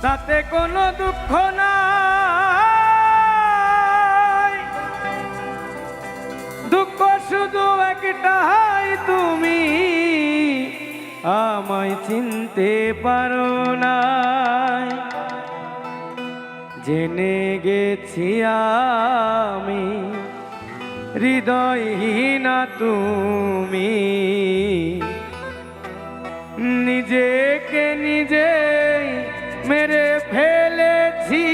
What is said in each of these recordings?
তাতে কোনো দুঃখ নাই, দুঃখ শুধু একটাই, তুমি আমায় চিনতে পারো না। জেনে গেছি আমি হৃদয়হীনা তুমি, নিজেকে নিজে মেরে ফেলেছি।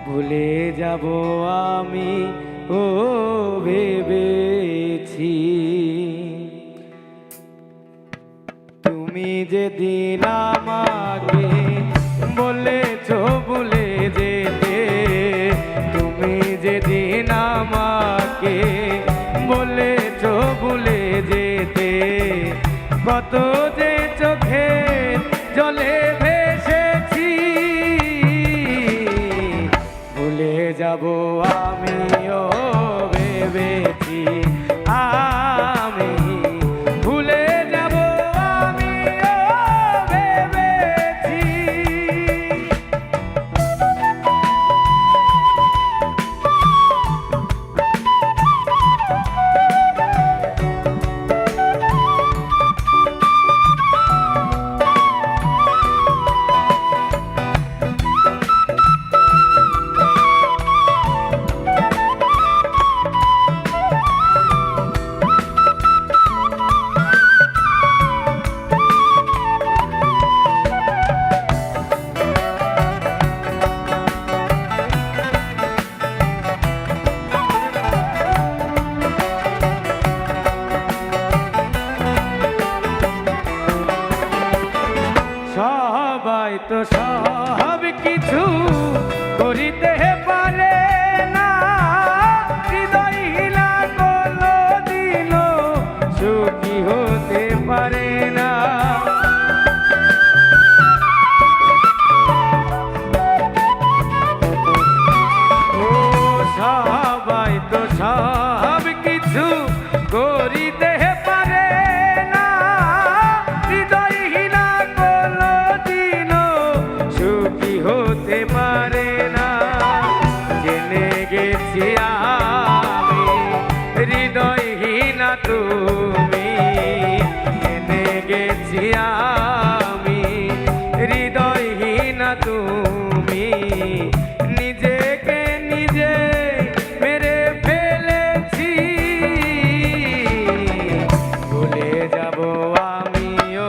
ভুলে যাব আমি ও ভেবেছি। তুমি যেদিন আমাকে বলেছ ভুলে যেতে, তুমি যেদিন আমাকে বলেছ ভুলে যেতে, কত যে চোখে জলে ভেসেছি। ভুলে যাব আমিও ভেবেছি, আমি ভুলে যাব আমিও ভেবেছি। সবাই তো সব কিছু করিতে পারে না, হৃদয়হীনা কোনদিনও সুখী হতে পারে না। ও সবাই তো সব কিছু করিতে পারে না, হৃদয়হীনা কোনদিনও সুখী হতে পারে না। জেনে গেছি আমি হৃদয়হীনা তুমি, জেনে গেছি আমি হৃদয়হীনা তুমি, নিজেকে নিজে মেরে ফেলেছি। ভুলে যাব আমিও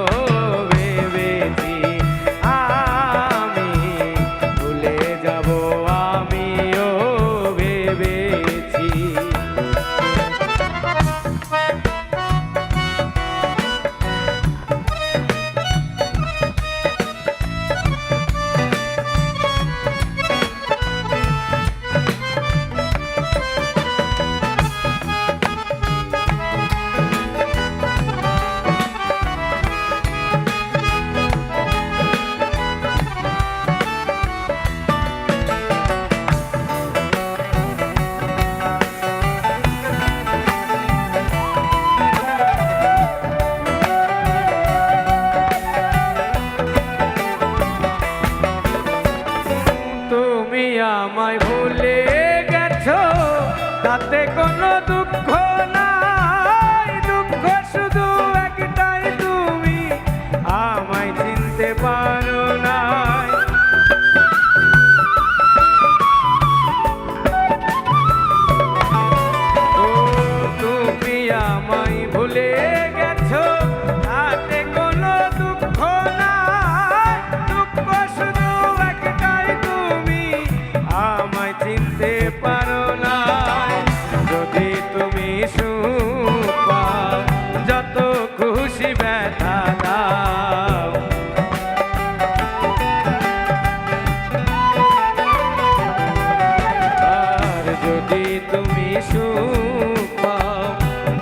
ভেবেছি, আমি ভুলে যাব আমিও ভেবেছি। তুমি আমায় ভুলে গেছো, তাতে কোনো দুঃখ নাই, দুঃখ শুধু একটাই, তুমি আমায় চিনতে পারো না। ও তুমি আমায় ভুলে গেছো, তাতে কোনো দুঃখ নাই, দুঃখ শুধু একটাই, তুমি আমায় চিনতে পারো না। যদি তুমি সুখ পাও, যত খুশি ব্যথা দাও, আর যদি তুমি সুখ পাও,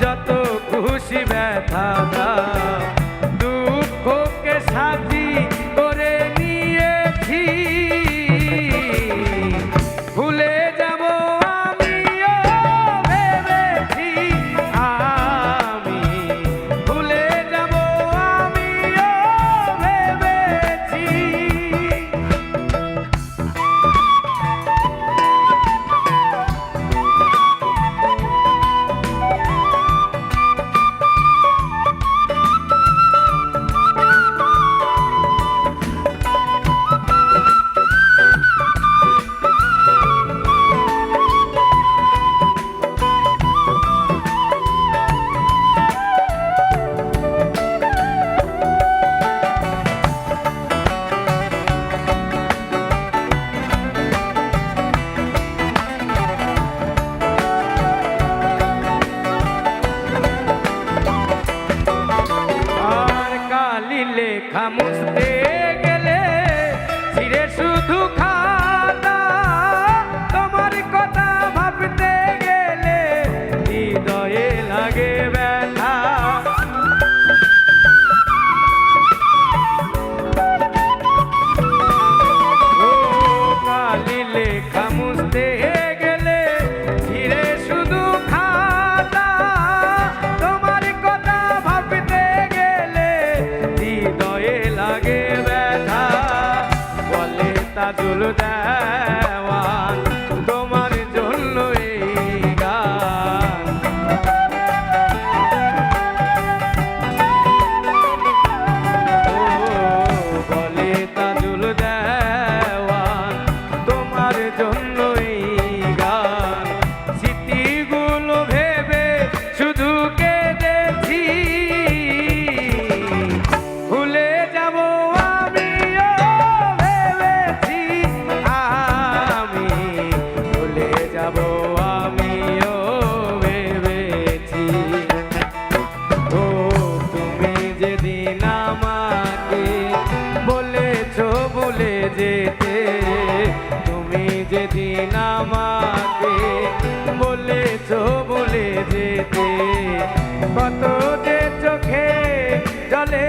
যত খুশি ব্যথা দাও, দুঃখকে সাথী করে নিয়েছি। ভুলে যাব আমিও ভেবেছি, আমি ভুলে যাব আমি কালি লেখা মুছতে গেলে ছিঁড়ে শুধু খাতা, তোমার কথা ভাবতে গেলে হৃদয়ে লাগে ব্যথা। ও কালি লেখা মুছতে গেলে ছিঁড়ে শুধু খাতা, তোমার কথা ভাবতে গেলে হৃদয়ে লাগে ব্যথা। বলে তাজুল দেওয়ান তোমার জন্য এই গান। ও বলে তাজুল দেওয়ান তোমার জন্য এই গান। স্মৃতিগুলো ভেবে শুধু কেঁদেছি, ভুলে যাব আমিও ভেবেছি, আমি ভুলে যাব আমিও ভেবেছি। ও তুমি যেদিন আমাকে বলেছো ভুলে যেতে, তুমি যেদিন আমাকে বলেছো ভুলে যেতে, কত যে চোখে জলে